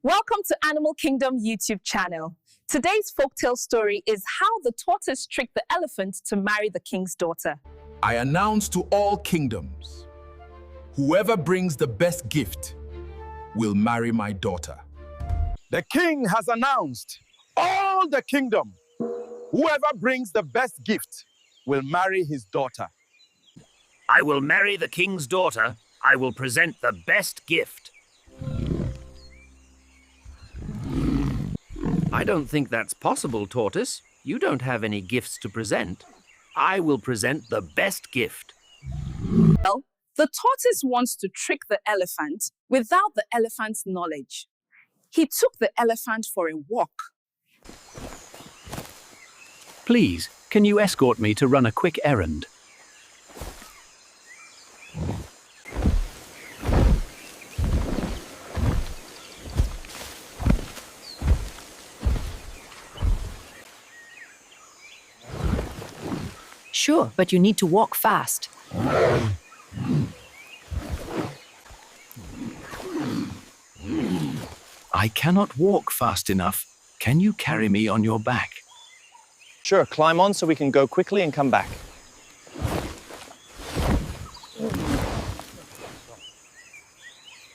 Welcome to Animal Kingdom YouTube channel. Today's folktale story is how the tortoise tricked the elephant to marry the king's daughter. I announce to all kingdoms, whoever brings the best gift will marry my daughter. The king has announced, all the kingdom, whoever brings the best gift will marry his daughter. I will marry the king's daughter. I will present the best gift. I don't think that's possible, Tortoise. You don't have any gifts to present. I will present the best gift. Well, the tortoise wants to trick the elephant without the elephant's knowledge. He took the elephant for a walk. Please, can you escort me to run a quick errand? Sure, but you need to walk fast. I cannot walk fast enough. Can you carry me on your back? Sure, climb on so we can go quickly and come back.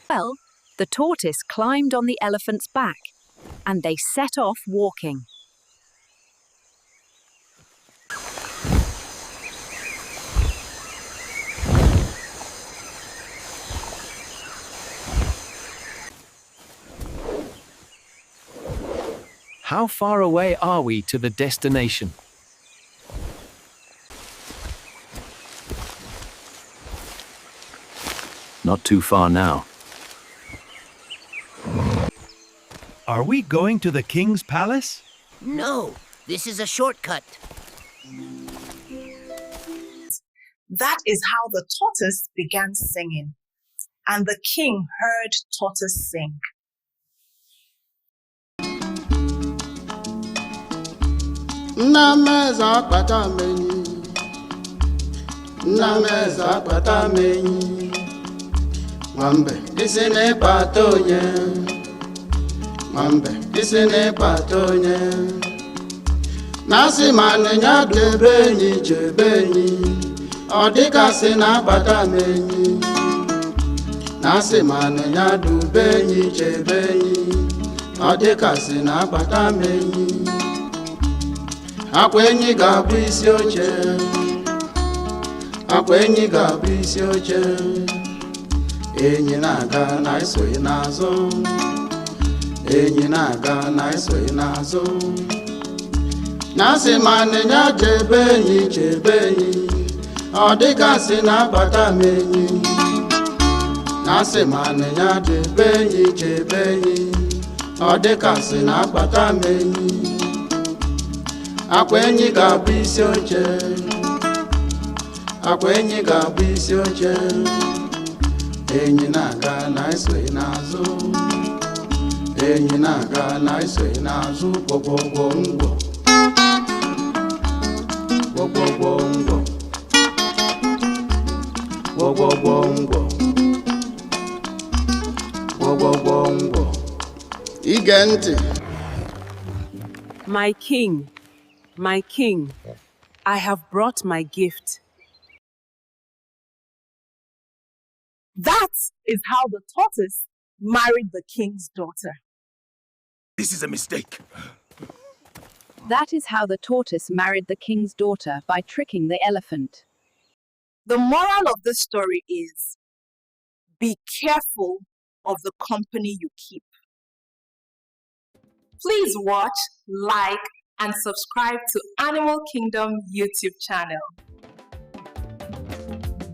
Well, the tortoise climbed on the elephant's back, and they set off walking. How far away are we to the destination? Not too far now. Are we going to the king's palace? No, this is a shortcut. That is how the tortoise began singing, and the king heard tortoise sing. Nameza patameni, nameza patameni, mambe isene patonye, mambe isene patonye. Nasi mane nyade beni jebeni, odika sena patameni. Nasi mane nyadu beni jebeni, odika sena patameni. Akwenyi ga-abụ isi oche, akwenyi ga-abụ isi oche, enyi na-aga na esoghị n'azụ, enyi na-aga na esoghị n'azụ. Na-asị ma nịnya chebe enyi, ọ dịgasị na-abata m enyi. Na-asị ma nịnya chebe enyi, ọ dịgasị na-abata m enyi. Akwenyi ga-abụ isi oche, akwenyi ga-abụ isi oche, enyi na-aga na esoghị n'azụ, enyi na-aga na esoghị n'azụ. Gwogwogwo ngwo, gwogwogwo ngwo, gwogwogwo ngwo, gwogwogwo ngwo. Ige ntị. My king, I have brought my gift. That is how the tortoise married the king's daughter. This is a mistake. That is how the tortoise married the king's daughter by tricking the elephant. The moral of this story is, be careful of the company you keep. Please watch, like, and subscribe to Animal Kingdom YouTube channel.